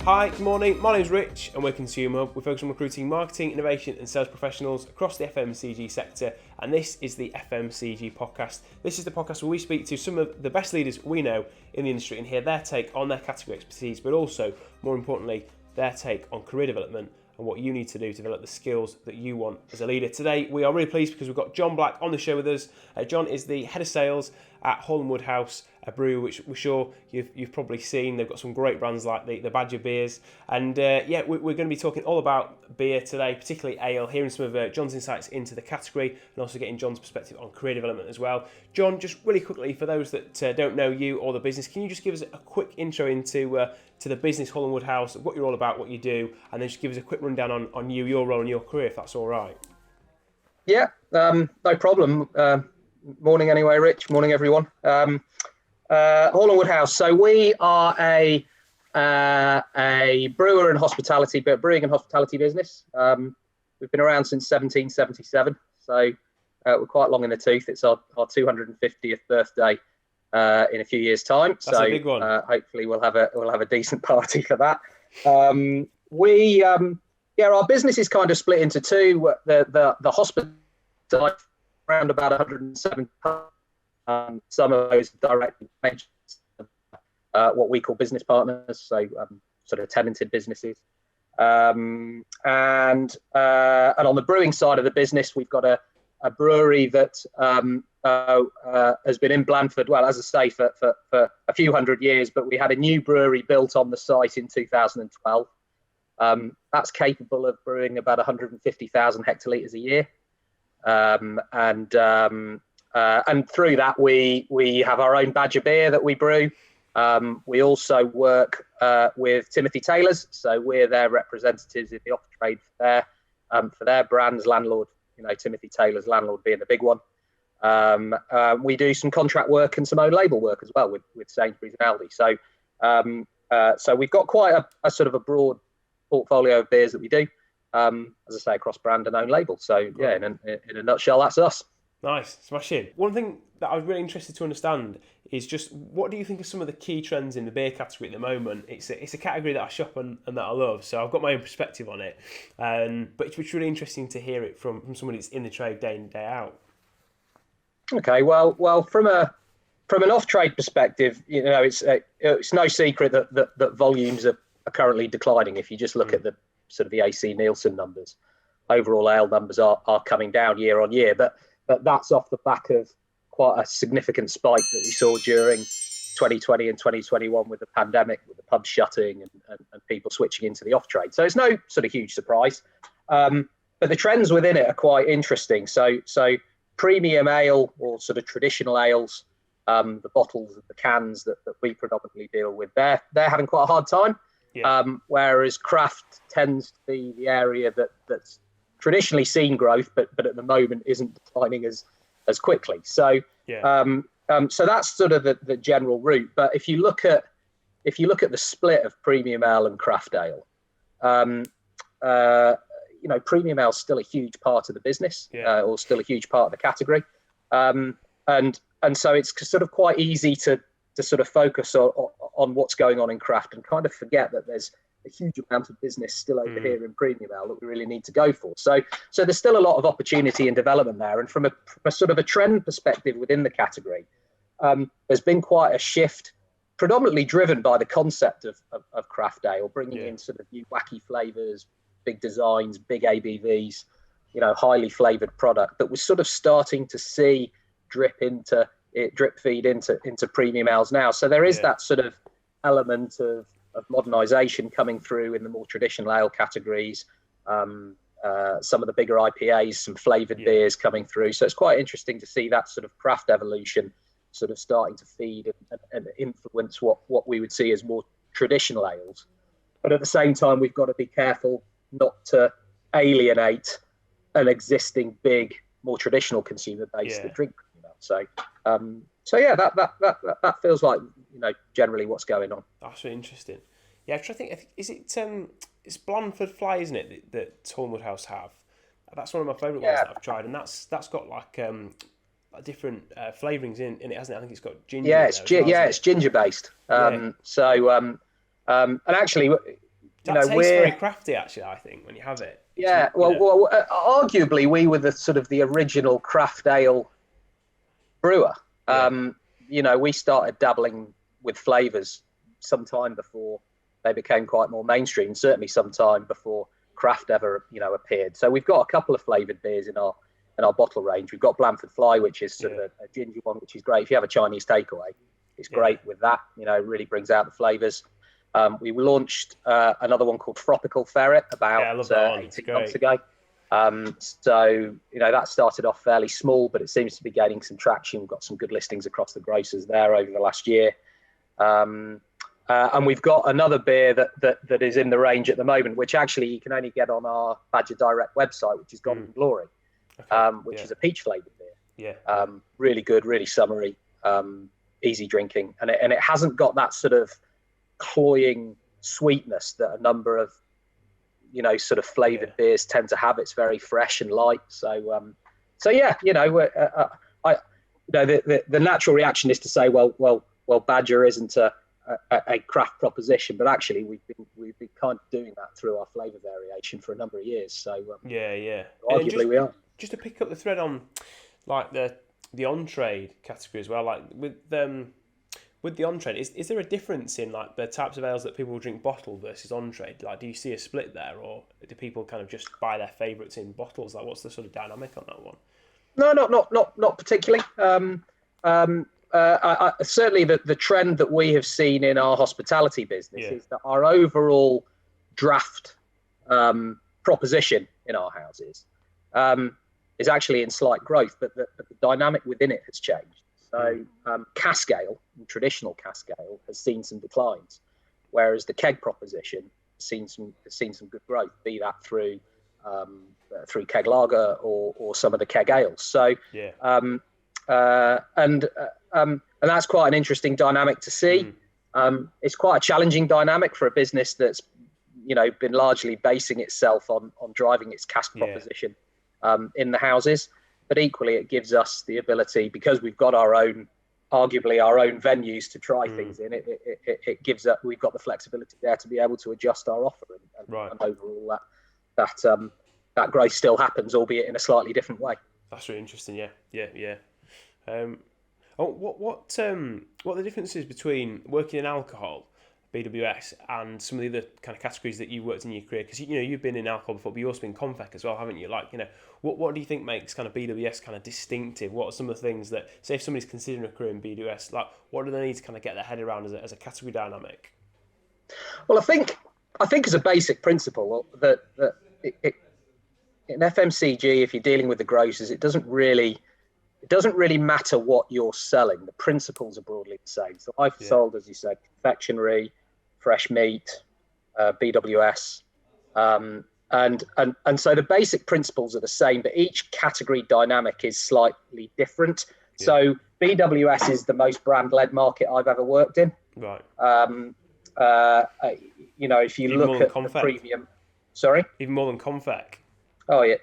Hi, good morning. My name's Rich and we're Consumer Hub. We focus on recruiting marketing, innovation and sales professionals across the FMCG sector, and this is the FMCG podcast. This is the podcast where we speak to some of the best leaders we know in the industry and hear their take on their category expertise, but also, more importantly, their take on career development and what you need to do to develop the skills that you want as a leader. Today, we are really pleased because we've got Jon Black on the show with us. Jon is the head of sales at Hall and Woodhouse, a brewery which we're sure you've probably seen. They've got some great brands like the Badger beers. And we're going to be talking all about beer today, particularly ale, hearing some of Jon's insights into the category and also getting Jon's perspective on career development as well. Jon, just really quickly, for those that don't know you or the business, can you just give us a quick intro into to the business Hall and Woodhouse, what you're all about, what you do, and then just give us a quick rundown on you, your role and your career, if that's all right. Yeah, no problem. Morning anyway, Rich. Morning, everyone. Hall and Woodhouse. So we are a brewer and hospitality, brewing and hospitality business. We've been around since 1777, so we're quite long in the tooth. It's our 250th birthday in a few years' time. That's so a big one. Hopefully we'll have a decent party for that. Our business is kind of split into two. The hospital around about 107. Some of those directly what we call business partners, so sort of tenanted businesses. And on the brewing side of the business, we've got a brewery that has been in Blandford, well, as I say, for a few hundred years, but we had a new brewery built on the site in 2012. That's capable of brewing about 150,000 hectolitres a year. And through that, we have our own Badger beer that we brew. We also work with Timothy Taylor's, so we're their representatives in the off-trade for their brands, Landlord. Timothy Taylor's, Landlord being the big one. We do some contract work and some own label work as well with Sainsbury's and Aldi. So we've got quite a sort of a broad portfolio of beers that we do. As I say, across brand and own label. So yeah, in a nutshell, that's us. Nice, smashing. One thing that I was really interested to understand is just what do you think are some of the key trends in the beer category at the moment? It's a category that I shop and that I love, so I've got my own perspective on it. But it's really interesting to hear it from somebody that's in the trade day in, day out. Okay, well, from an off-trade perspective, it's no secret that volumes are currently declining. If you just look at the sort of the AC Nielsen numbers, overall ale numbers are coming down year on year, but that's off the back of quite a significant spike that we saw during 2020 and 2021 with the pandemic, with the pubs shutting and people switching into the off-trade. So it's no sort of huge surprise. But the trends within it are quite interesting. So premium ale or sort of traditional ales, the bottles and the cans that we predominantly deal with, they're having quite a hard time. Yeah. Whereas craft tends to be the area that's traditionally seen growth, but at the moment isn't declining as quickly. So yeah. So that's sort of the general route. But if you look at the split of premium ale and craft ale, premium ale is still a huge part of the business, or still a huge part of the category, and so it's sort of quite easy to sort of focus on what's going on in craft and kind of forget that there's a huge amount of business still over here in premium ale that we really need to go for. So there's still a lot of opportunity and development there. And from a sort of a trend perspective within the category, there's been quite a shift, predominantly driven by the concept of craft ale, bringing in sort of new wacky flavours, big designs, big ABVs, highly flavoured product that we're sort of starting to see drip feed into premium ales now. So there is that sort of element of modernisation coming through in the more traditional ale categories. Some of the bigger IPAs, some flavoured beers coming through. So it's quite interesting to see that sort of craft evolution sort of starting to feed and influence what we would see as more traditional ales. But at the same time, we've got to be careful not to alienate an existing big, more traditional consumer base that drink premium ale. So yeah, that feels like generally what's going on. That's really interesting. Yeah, I'm trying to think. Is it it's Blandford Fly, isn't it, that Hall and Woodhouse have? That's one of my favourite ones that I've tried, and that's got like different flavourings in it, hasn't it? I think it's got ginger. Yeah, it's ginger based. And actually, That tastes very crafty, actually, I think, when you have it. Yeah, arguably, we were the sort of the original craft ale brewer. We started dabbling with Flavours sometime before they became quite more mainstream, certainly sometime before craft ever, appeared. So we've got a couple of flavoured beers in our bottle range. We've got Blandford Fly, which is sort of a ginger one, which is great. If you have a Chinese takeaway, it's great with that. It really brings out the flavours. We launched another one called Tropical Ferret about 18 months ago. That started off fairly small, but it seems to be gaining some traction. We've got some good listings across the grocers there over the last year. And we've got another beer that is in the range at the moment, which actually you can only get on our Badger Direct website, which is Golden Glory, which is a peach flavoured beer. Really good, really summery, easy drinking. And it hasn't got that sort of cloying sweetness that a number of, sort of flavoured beers tend to have. It's very fresh and light. The natural reaction is to say, well, Badger isn't a craft proposition, but actually we've been kind of doing that through our flavour variation for a number of years. So arguably we are. Just to pick up the thread on like the Entree category as well, like with the Entree, is there a difference in like the types of ales that people drink bottled versus Entree? Like, do you see a split there, or do people kind of just buy their favourites in bottles? Like, what's the sort of dynamic on that one? No, not particularly. Certainly the trend that we have seen in our hospitality business is that our overall draft proposition in our houses is actually in slight growth, but the dynamic within it has changed. So cask ale, traditional cask ale, has seen some declines, whereas the keg proposition has seen some good growth, be that through keg lager or some of the keg ales. So and that's quite an interesting dynamic to see. It's quite a challenging dynamic for a business that's been largely basing itself on driving its cask proposition in the houses. But equally, it gives us the ability, because we've got arguably our own venues to try things in. It gives us, we've got the flexibility there to be able to adjust our offer, and overall that growth still happens, albeit in a slightly different way. That's really interesting. Yeah. What are the differences between working in alcohol, BWS, and some of the other kind of categories that you worked in your career? Because you've been in alcohol before, but you've also been confec as well, haven't you? Like, what do you think makes kind of BWS kind of distinctive? What are some of the things that, say, if somebody's considering a career in BWS, like what do they need to kind of get their head around as a category dynamic? Well, I think as a basic principle that in FMCG, if you're dealing with the grocers, it doesn't really matter what you're selling. The principles are broadly the same. So I've sold, as you said, confectionery, fresh meat, BWS, and so the basic principles are the same, but each category dynamic is slightly different. So BWS is the most brand-led market I've ever worked in. Right. If you look at the premium, sorry, even more than confec. Oh yeah.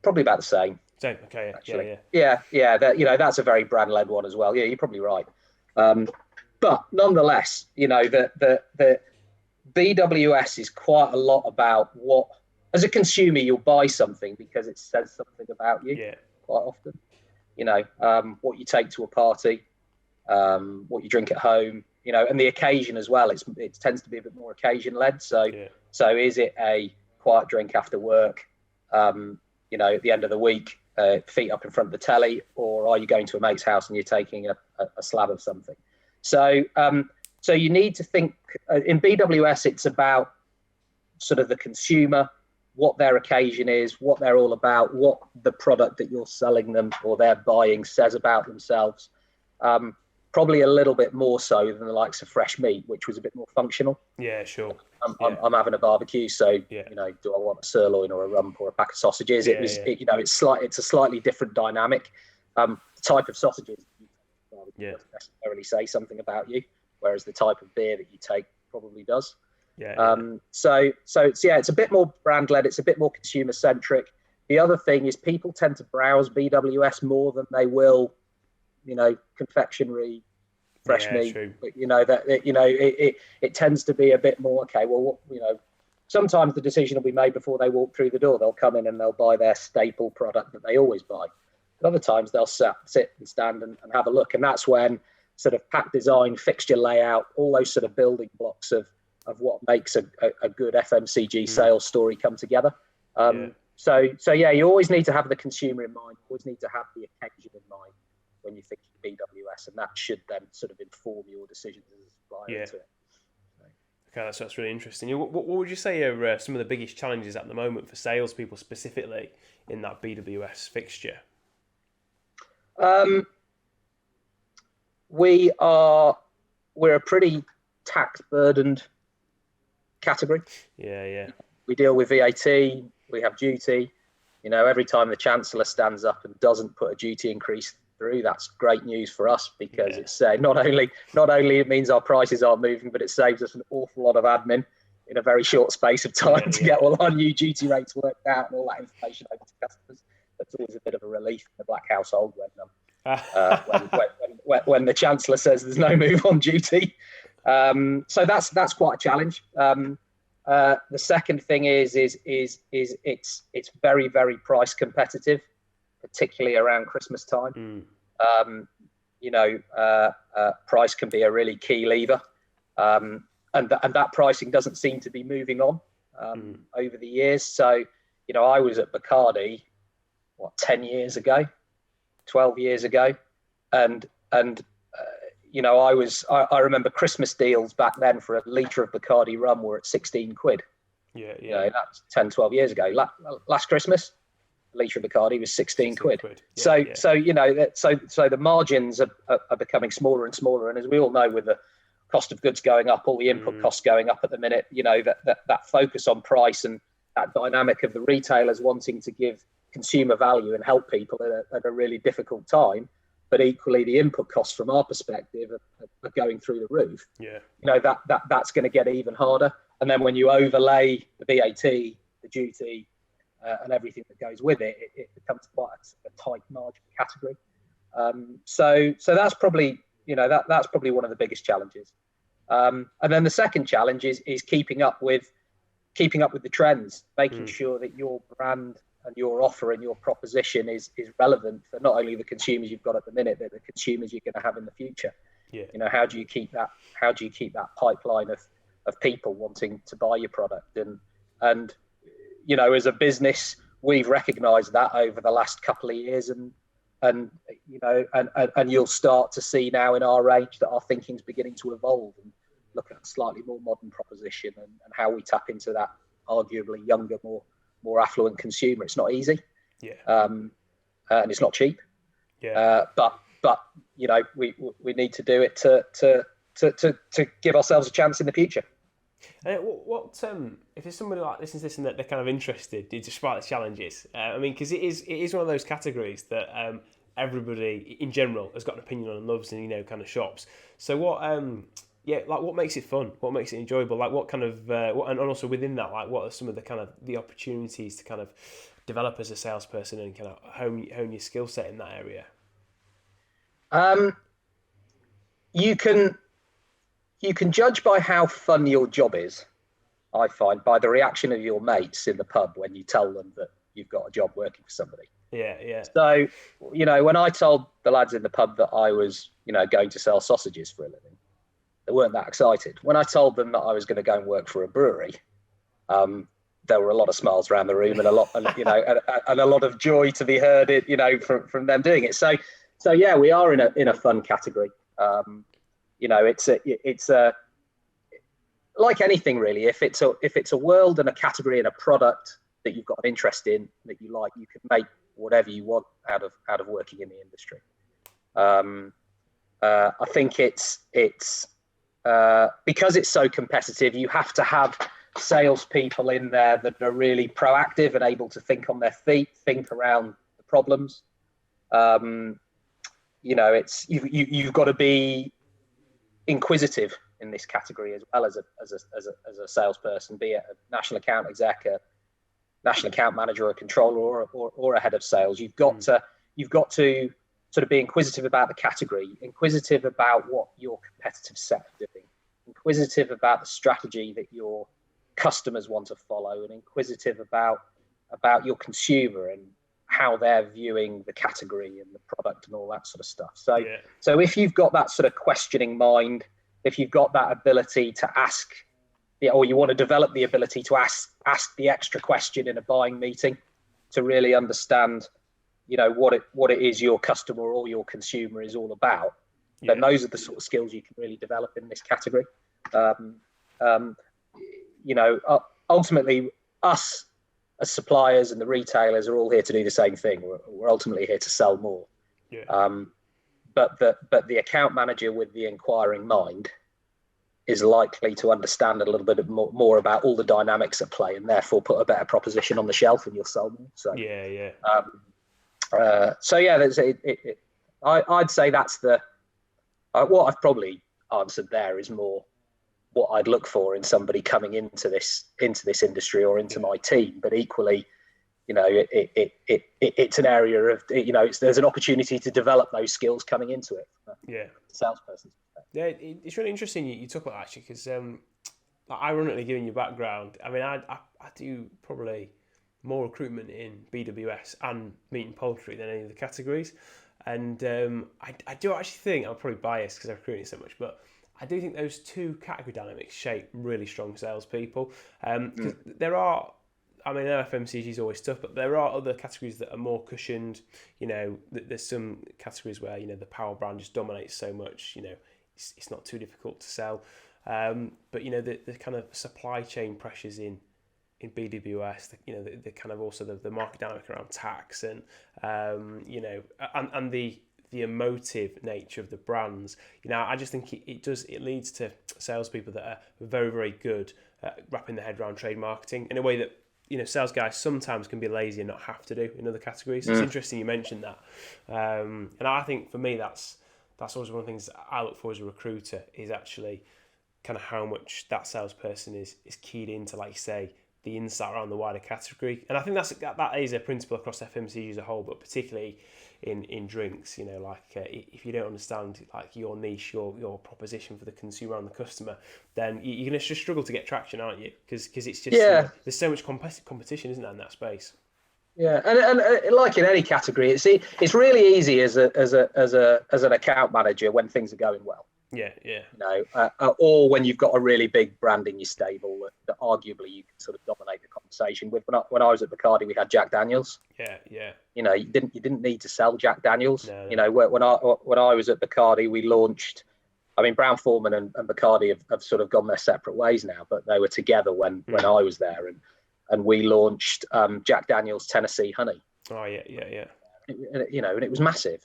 Probably about the same. Same, okay, actually. Yeah. That's a very brand-led one as well. Yeah, you're probably right. But nonetheless, the BWS is quite a lot about what, as a consumer, you'll buy something because it says something about you. Yeah. Quite often, what you take to a party, what you drink at home, and the occasion as well. It tends to be a bit more occasion-led. So is it a quiet drink after work? At the end of the week, feet up in front of the telly, or are you going to a mate's house and you're taking a slab of something? So you need to think in BWS, it's about sort of the consumer, what their occasion is, what they're all about, what the product that you're selling them or they're buying says about themselves. Probably a little bit more so than the likes of fresh meat, which was a bit more functional. Yeah, sure. I'm having a barbecue, so do I want a sirloin or a rump or a pack of sausages? It's a slightly different dynamic. The type of sausages doesn't necessarily say something about you, whereas the type of beer that you take probably does. So it's a bit more brand led. It's a bit more consumer centric. The other thing is people tend to browse BWS more than they will confectionery, fresh meat. True. But it tends to be a bit more, okay, well, sometimes the decision will be made before they walk through the door. They'll come in and they'll buy their staple product that they always buy. But other times they'll sit and stand and have a look. And that's when sort of pack design, fixture layout, all those sort of building blocks of what makes a good FMCG sales story come together. So you always need to have the consumer in mind, always need to have the occasion in mind when you think BWS, and that should then sort of inform your decisions as a supplier to it. Okay, that's really interesting. What would you say are some of the biggest challenges at the moment for salespeople specifically in that BWS fixture? We're a pretty tax burdened category. Yeah. We deal with VAT, we have duty. Every time the Chancellor stands up and doesn't put a duty increase through, that's great news for us, because it's not only it means our prices aren't moving, but it saves us an awful lot of admin in a very short space of time to get all our new duty rates worked out and all that information over to customers. That's always a bit of a relief in the Black household when the Chancellor says there's no move on duty. So that's quite a challenge. The second thing is it's very, very price competitive, particularly around Christmas time. Price can be a really key lever, and that pricing doesn't seem to be moving on over the years. So I was at Bacardi 10 years ago, 12 years ago, and I remember Christmas deals back then for a litre of Bacardi rum were at 16 quid. That's 10, 12 years ago. Last Christmas, a litre of Bacardi was 16 quid. So the margins are becoming smaller and smaller. And as we all know, with the cost of goods going up, all the input costs going up at the minute, that focus on price and that dynamic of the retailers wanting to give consumer value and help people at a really difficult time. But equally, the input costs from our perspective are going through the roof. That's going to get even harder. And then when you overlay the VAT, the duty, and everything that goes with it, it becomes quite a tight margin category. So that's probably that's probably one of the biggest challenges. And then the second challenge is keeping up with the trends, making sure that your brand and your offer and your proposition is relevant for not only the consumers you've got at the minute, but the consumers you're going to have in the future. How do you keep that pipeline of people wanting to buy your product? And as a business, we've recognized that over the last couple of years, and you'll start to see now in our range that our thinking's beginning to evolve and look at a slightly more modern proposition and how we tap into that arguably younger, more affluent consumer. It's not easy, and it's not cheap. But we need to do it to give ourselves a chance in the future. What if there's somebody like listens to this and that they're kind of interested, despite the challenges? Because it is one of those categories that everybody in general has got an opinion on and loves, and kind of shops. So what makes it fun? What makes it enjoyable? Like what kind of and also within that, like what are some of the kind of the opportunities to kind of develop as a salesperson and kind of hone your skill set in that area? You can judge by how fun your job is, I find, by the reaction of your mates in the pub when you tell them that you've got a job working for somebody. So, when I told the lads in the pub that I was, going to sell sausages for a living, they weren't that excited. When I told them that I was going to go and work for a brewery, there were a lot of smiles around the room and a lot of joy to be heard, from them doing it. So yeah, we are in a fun category. It's like anything really. If it's a world and a category and a product that you've got an interest in that you like, you can make whatever you want out of working in the industry. I think it's because it's so competitive, you have to have salespeople in there that are really proactive and able to think on their feet, think around the problems. You've got to be inquisitive in this category as well as a salesperson, be it a national account exec, a national account manager, or a controller, or a head of sales. You've got to sort of be inquisitive about the category, inquisitive about what your competitive set are doing, inquisitive about the strategy that your customers want to follow, and inquisitive about your consumer and how they're viewing the category and the product and all that sort of stuff. So if you've got that sort of questioning mind, if you've got that ability to ask, or you want to develop the ability to ask the extra question in a buying meeting to really understand, what it is your customer or your consumer is all about, then those are the sort of skills you can really develop in this category. Ultimately, us as suppliers and the retailers are all here to do the same thing. We're ultimately here to sell more. But the account manager with the inquiring mind is likely to understand a little bit more about all the dynamics at play, and therefore put a better proposition on the shelf, and you'll sell more. So I'd say that's the what I've probably answered there is more what I'd look for in somebody coming into this industry or into my team. But equally, it's an area of, there's an opportunity to develop those skills coming into it. Salesperson. Yeah, it's really interesting you talk about that, actually, because ironically, given your background, I mean, I do probably more recruitment in BWS and meat and poultry than any of the categories. And I do actually think, I'm probably biased because I'm recruiting so much, but I do think those two category dynamics shape really strong salespeople. Because there are, I mean, FMCG is always tough, but there are other categories that are more cushioned. There's some categories where, the power brand just dominates so much, it's not too difficult to sell. But, the kind of supply chain pressures in BWS, the kind of also the market dynamic around tax and, and the emotive nature of the brands. I just think it leads to salespeople that are very, very good at wrapping their head around trade marketing in a way that, sales guys sometimes can be lazy and not have to do in other categories. It's interesting you mentioned that. And I think for me, that's always one of the things that I look for as a recruiter, is actually kind of how much that salesperson is keyed into, like you say, the insight around the wider category. And I think that is a principle across FMCG as a whole, but particularly in drinks, if you don't understand like your niche, your proposition for the consumer and the customer, then you're going to just struggle to get traction, aren't you? Because it's just, there's so much competition, isn't there, in that space? Yeah, and like in any category, it's really easy as an account manager when things are going well. Or when you've got a really big brand in your stable that arguably you can sort of dominate the conversation with. When I was at Bacardi, we had Jack Daniels. You didn't need to sell Jack Daniels. No. When I was at Bacardi, we launched. I mean, Brown-Forman and Bacardi have sort of gone their separate ways now, but they were together when I was there, and we launched Jack Daniels Tennessee Honey. Oh yeah. And it was massive.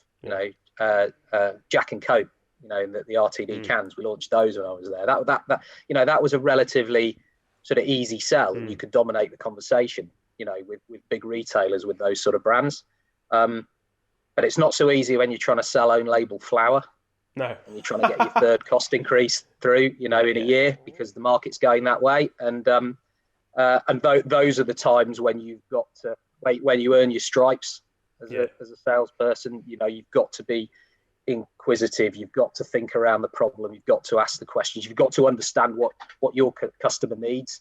Jack and Coke. The RTD cans, we launched those when I was there. That was a relatively sort of easy sell, and you could dominate the conversation, with big retailers with those sort of brands. But it's not so easy when you're trying to sell own label flour. No. And you're trying to get your third cost increase through, in a year, because the market's going that way. And those are the times when you've got to when you earn your stripes as a salesperson. You've got to be inquisitive, you've got to think around the problem, you've got to ask the questions, you've got to understand what your customer needs,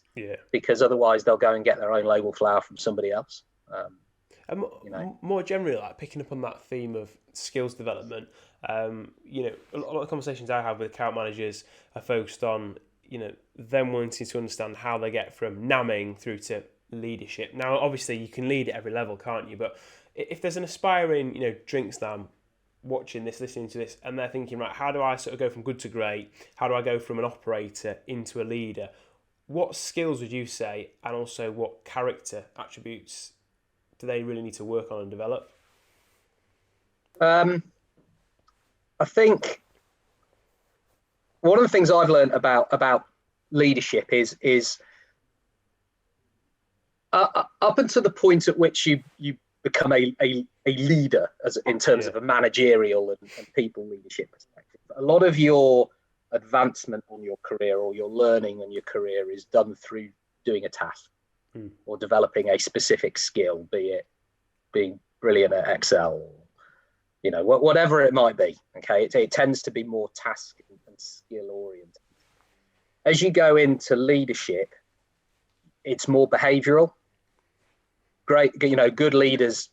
because otherwise they'll go and get their own label flour from somebody else. And more generally, like picking up on that theme of skills development, a lot of conversations I have with account managers are focused on them wanting to understand how they get from namming through to leadership. Now obviously you can lead at every level, can't you? But if there's an aspiring drinks nam watching this, listening to this, and they're thinking, right, how do I sort of go from good to great? How do I go from an operator into a leader? What skills would you say, and also what character attributes do they really need to work on and develop? I think one of the things I've learned about leadership is up until the point at which you become a leader, in terms of a managerial and people leadership perspective. A lot of your advancement on your career, or your learning on your career, is done through doing a task or developing a specific skill, be it being brilliant at Excel, whatever it might be. Okay, it tends to be more task and skill oriented. As you go into leadership, it's more behavioural. Great, good leaders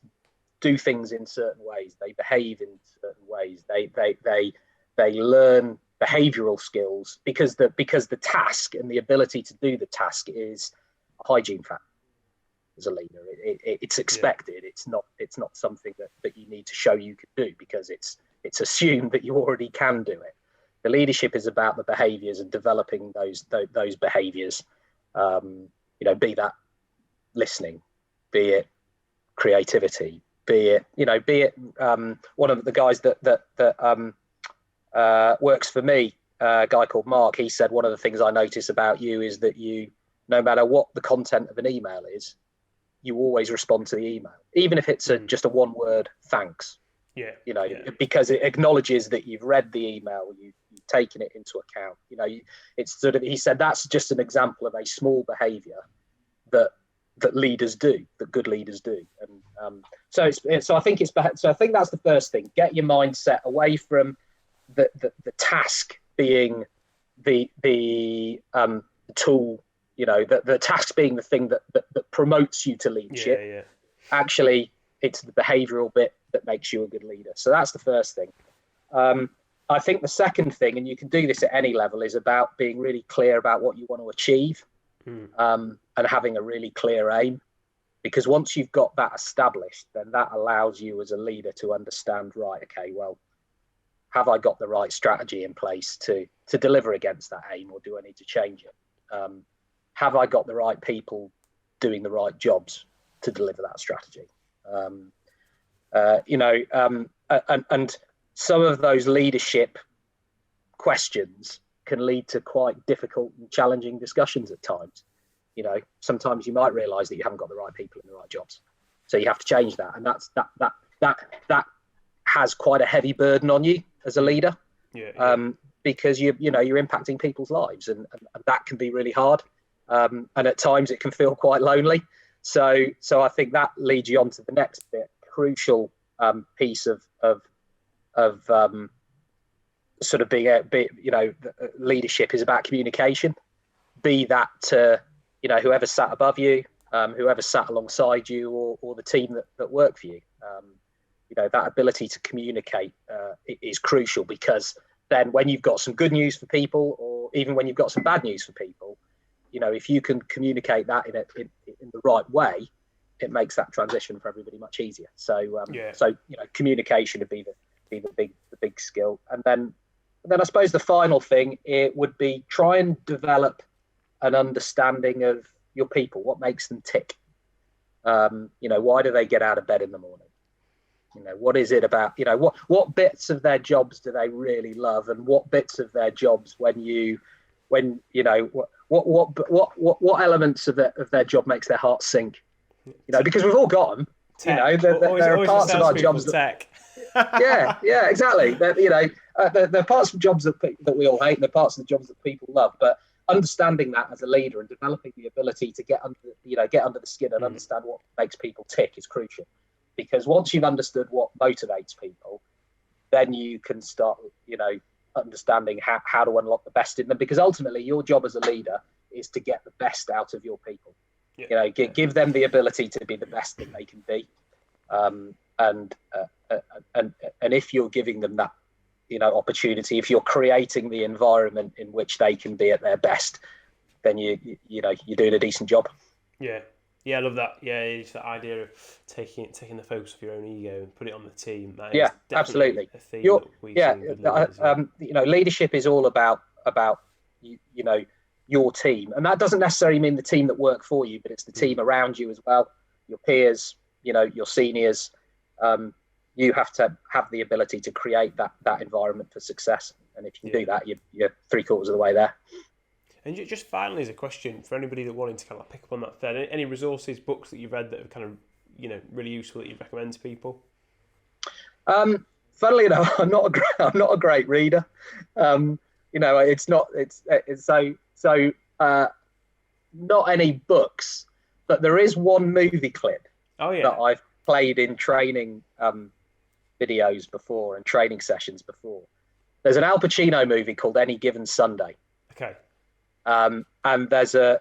do things in certain ways. They behave in certain ways. They learn behavioural skills because the task and the ability to do the task is a hygiene factor. As a leader, it's expected. Yeah. It's not something that you need to show you can do, because it's assumed that you already can do it. The leadership is about the behaviours and developing those behaviours. Be that listening, be it creativity, be it one of the guys that works for me, a guy called Mark. He said one of the things I notice about you is that you, no matter what the content of an email is, you always respond to the email, even if it's just a one-word thanks. Because it acknowledges that you've read the email, you've taken it into account. It's sort of, he said, that's just an example of a small behaviour that leaders do, that good leaders do. And so I think that's the first thing. Get your mindset away from the task being the tool. The task being the thing that promotes you to leadership. Yeah. Actually, it's the behavioural bit that makes you a good leader. So that's the first thing. I think the second thing, and you can do this at any level, is about being really clear about what you want to achieve, and having a really clear aim. Because once you've got that established, then that allows you as a leader to understand, right, okay, well, have I got the right strategy in place to deliver against that aim, or do I need to change it? Have I got the right people doing the right jobs to deliver that strategy? And some of those leadership questions can lead to quite difficult and challenging discussions at times. Sometimes you might realise that you haven't got the right people in the right jobs, so you have to change that, and that has quite a heavy burden on you as a leader. Because you're impacting people's lives, and that can be really hard. And at times it can feel quite lonely. So I think that leads you on to the next bit, crucial piece of sort of leadership is about communication. Be that to whoever sat above you, whoever sat alongside you, or the team that work for you. That ability to communicate is crucial, because then when you've got some good news for people, or even when you've got some bad news for people, if you can communicate that in the right way, it makes that transition for everybody much easier. So communication would be the big skill. And then I suppose the final thing, it would be try and develop an understanding of your people. What makes them tick? Why do they get out of bed in the morning? What is it about? What bits of their jobs do they really love, and what bits of their jobs what elements of their job makes their heart sink? Because we've all got them. Tech. There are parts of our jobs tech. yeah, exactly. There are parts of jobs that we all hate, and there are parts of the jobs that people love. But understanding that as a leader and developing the ability to get under the skin and understand what makes people tick is crucial. Because once you've understood what motivates people, then you can start, understanding how to unlock the best in them. Because ultimately, your job as a leader is to get the best out of your people. Give them the ability to be the best that they can be. And if you're giving them that, opportunity, if you're creating the environment in which they can be at their best, then you're doing a decent job. Yeah, I love that. Yeah, it's that idea of taking the focus of your own ego and put it on the team. That is absolutely. A theme that we've seen with leaders, leadership is all about your team, and that doesn't necessarily mean the team that work for you, but it's the team around you as well, your peers, your seniors. You have to have the ability to create that environment for success, and if you do that, you're 3/4 of the way there. And just finally, as a question for anybody that wanting to kind of pick up on that thread, any resources, books that you've read that are kind of really useful that you'd recommend to people? Funnily enough, I'm not a great reader. It's not any books, but there is one movie clip that I've played in training videos before and training sessions before. There's an Al Pacino movie called Any Given Sunday. Okay. And there's a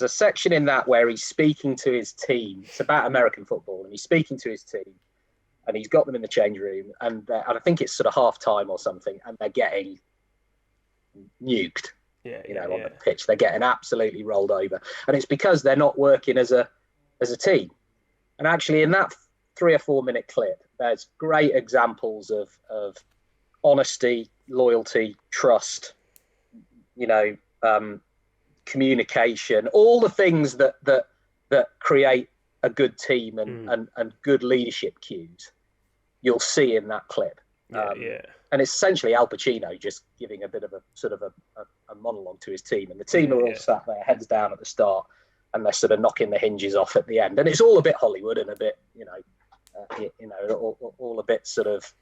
section in that where he's speaking to his team. It's about American football, and he's speaking to his team, and he's got them in the change room, and I think it's sort of half time or something, and they're getting nuked. On the pitch, they're getting absolutely rolled over, and it's because they're not working as a team. And actually, in that 3 or 4 minute clip, there's great examples of honesty, loyalty, trust, communication, all the things that create a good team and good leadership cues. You'll see in that clip. And it's essentially Al Pacino just giving a bit of a sort of a monologue to his team, and the team are all sat there, heads down at the start, and they're sort of knocking the hinges off at the end. And it's all a bit Hollywood and a bit, all a bit sort of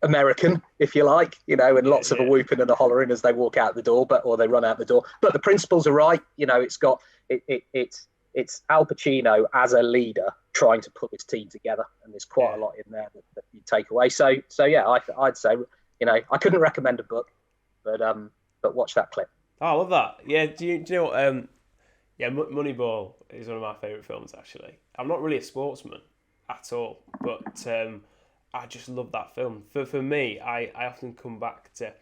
American, if you like, and lots of a whooping and a hollering as they walk out the door, or they run out the door. But the principles are right. It's Al Pacino as a leader trying to pull his team together, and there's quite a lot in there that you take away. So yeah, I'd say, I couldn't recommend a book, but watch that clip. Oh, I love that. Yeah, do you know what? Moneyball is one of my favourite films, actually. I'm not really a sportsman at all, but I just love that film. For me, I often come back to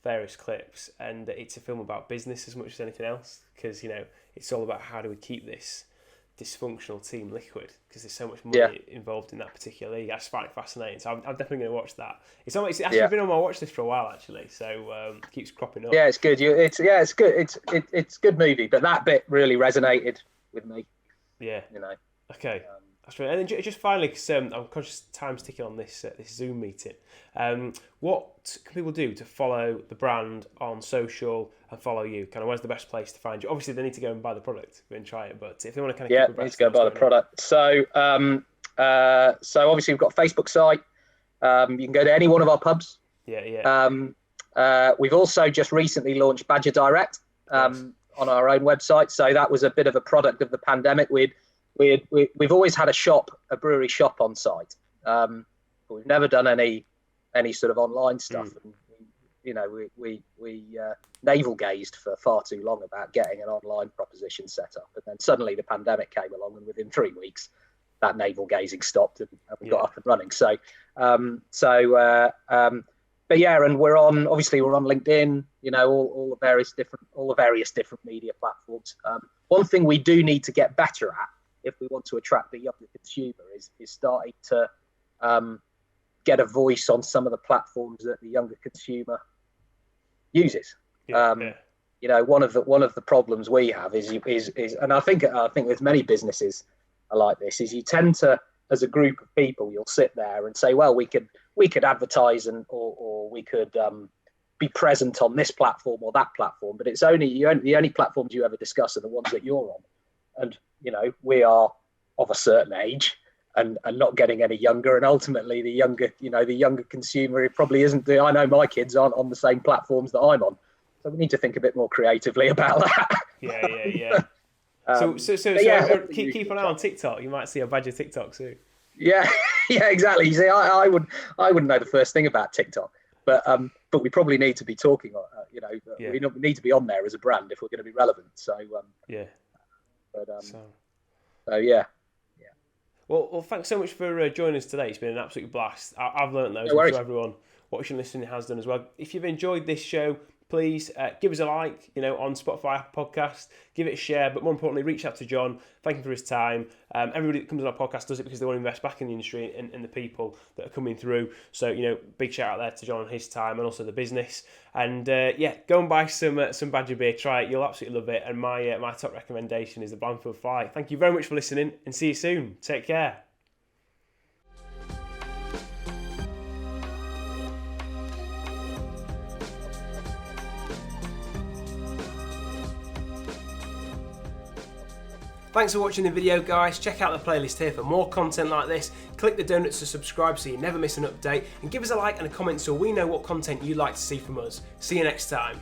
various clips, and it's a film about business as much as anything else, because it's all about how do we keep this dysfunctional team liquid, because there's so much money involved in that particular league. I just find it fascinating, so I'm definitely going to watch that. It's actually been on my watch list for a while, actually, so it keeps cropping up. Yeah, it's good. It's good. It's a good movie, but that bit really resonated with me. Yeah. Okay. That's right. And then just finally, because I'm conscious time's ticking on this Zoom meeting. What can people do to follow the brand on social and follow you? Kind of, where's the best place to find you? Obviously, they need to go and buy the product and try it, but if they want to kind of keep need to go buy the product. So obviously we've got a Facebook site. You can go to any one of our pubs. We've also just recently launched Badger Direct on our own website. So that was a bit of a product of the pandemic. We've always had a brewery shop on site, but we've never done any sort of online stuff. And, we navel gazed for far too long about getting an online proposition set up, and then suddenly the pandemic came along, and within 3 weeks, that navel gazing stopped, and we got up and running. But yeah, and we're on LinkedIn. All the various different media platforms. One thing we do need to get better at, if we want to attract the younger consumer, is starting to get a voice on some of the platforms that the younger consumer uses. One of the problems we have is, and I think with many businesses are like this, is you tend to, as a group of people, you'll sit there and say, well, we could advertise or we could be present on this platform or that platform, but it's the only platforms you ever discuss are the ones that you're on. And we are of a certain age and not getting any younger, and ultimately the younger consumer, it probably isn't. I know my kids aren't on the same platforms that I'm on, so we need to think a bit more creatively about that. Yeah. Keep an eye on TikTok. You might see a Badger TikTok soon. Yeah, exactly. You see, I wouldn't know the first thing about TikTok, but we probably need to be talking. We need to be on there as a brand if we're going to be relevant. So yeah. Well, thanks so much for joining us today. It's been an absolute blast. I've learned those. No worries. I'm sure everyone watching and listening has done as well. If you've enjoyed this show, please give us a like, on Spotify, Apple Podcast, give it a share, but more importantly, reach out to Jon, thank him for his time. Everybody that comes on our podcast does it because they want to invest back in the industry and the people that are coming through. So, big shout out there to Jon and his time and also the business. And go and buy some Badger beer, try it, you'll absolutely love it. And my top recommendation is the Blandfield Fly. Thank you very much for listening, and see you soon. Take care. Thanks for watching the video, guys. Check out the playlist here for more content like this. Click the donuts to subscribe so you never miss an update, and give us a like and a comment so we know what content you'd like to see from us. See you next time.